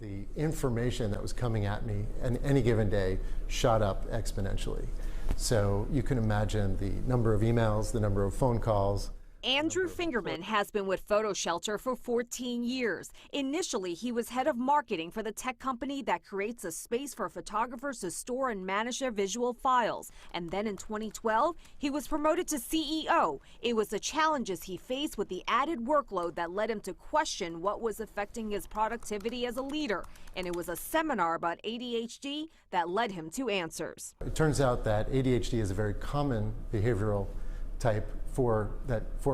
The information that was coming at me on any given day shot up exponentially. So you can imagine the number of emails, the number of phone calls. Andrew Fingerman has been with Photo Shelter for 14 years. Initially, he was head of marketing for the tech company that creates a space for photographers to store and manage their visual files. And then in 2012, he was promoted to CEO. It was the challenges he faced with the added workload that led him to question what was affecting his productivity as a leader. And it was a seminar about ADHD that led him to answers. It turns out that ADHD is a very common behavioral type for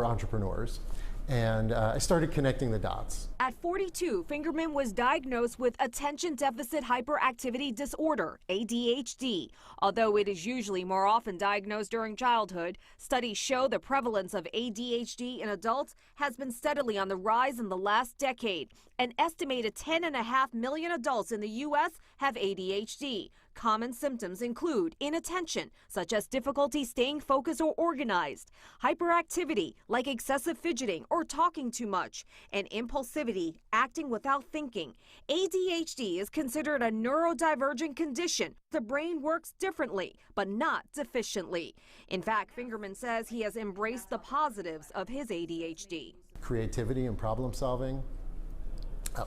entrepreneurs, and I started connecting the dots. At 42, Fingerman was diagnosed with attention deficit hyperactivity disorder, ADHD. Although it is usually more often diagnosed during childhood, studies show the prevalence of ADHD in adults has been steadily on the rise in the last decade. An estimated 10.5 million adults in the U.S. have ADHD. Common symptoms include inattention, such as difficulty staying focused or organized, hyperactivity, like excessive fidgeting or talking too much, and impulsivity, acting without thinking. ADHD is considered a neurodivergent condition. The brain works differently, but not deficiently. In fact, Fingerman says he has embraced the positives of his ADHD. Creativity and problem solving,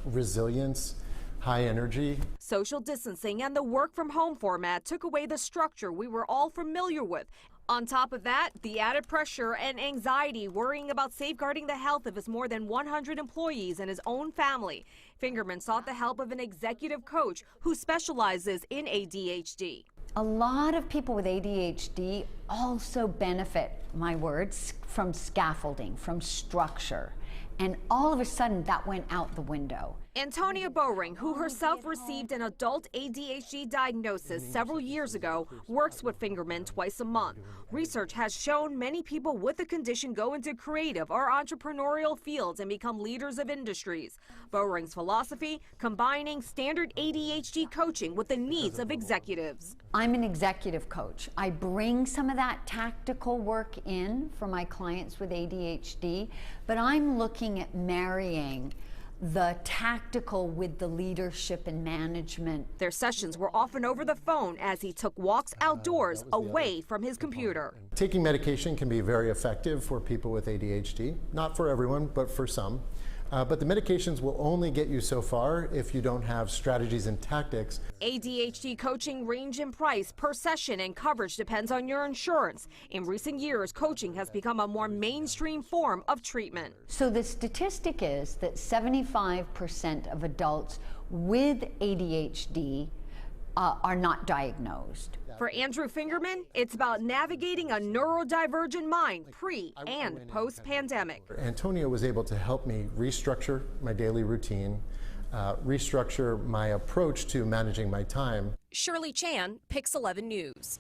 resilience, high energy. Social distancing and the work from home format took away the structure we were all familiar with. On top of that, the added pressure and anxiety worrying about safeguarding the health of his more than 100 employees and his own family. Fingerman sought the help of an executive coach who specializes in ADHD. A lot of people with ADHD also benefit, my words, from scaffolding, from structure. And all of a sudden, that went out the window. Antonia Bowring, who herself received an adult ADHD diagnosis several years ago, works with Fingerman twice a month. Research has shown many people with the condition go into creative or entrepreneurial fields and become leaders of industries. Bowring's philosophy, combining standard ADHD coaching with the needs of executives. I'm an executive coach. I bring some of that tactical work in for my clients with ADHD, but I'm looking at marrying the tactical with the leadership and management. Their sessions were often over the phone as he took walks outdoors away from his computer. Taking medication can be very effective for people with ADHD, not for everyone, but for some. But the medications will only get you so far if you don't have strategies and tactics. ADHD coaching range in price per session, and coverage depends on your insurance. In recent years, coaching has become a more mainstream form of treatment. So the statistic is that 75% of adults with ADHD are not diagnosed. For Andrew Fingerman, it's about navigating a neurodivergent mind pre- and post-pandemic. Antonia was able to help me restructure my daily routine, restructure my approach to managing my time. Shirley Chan, Pix 11 News.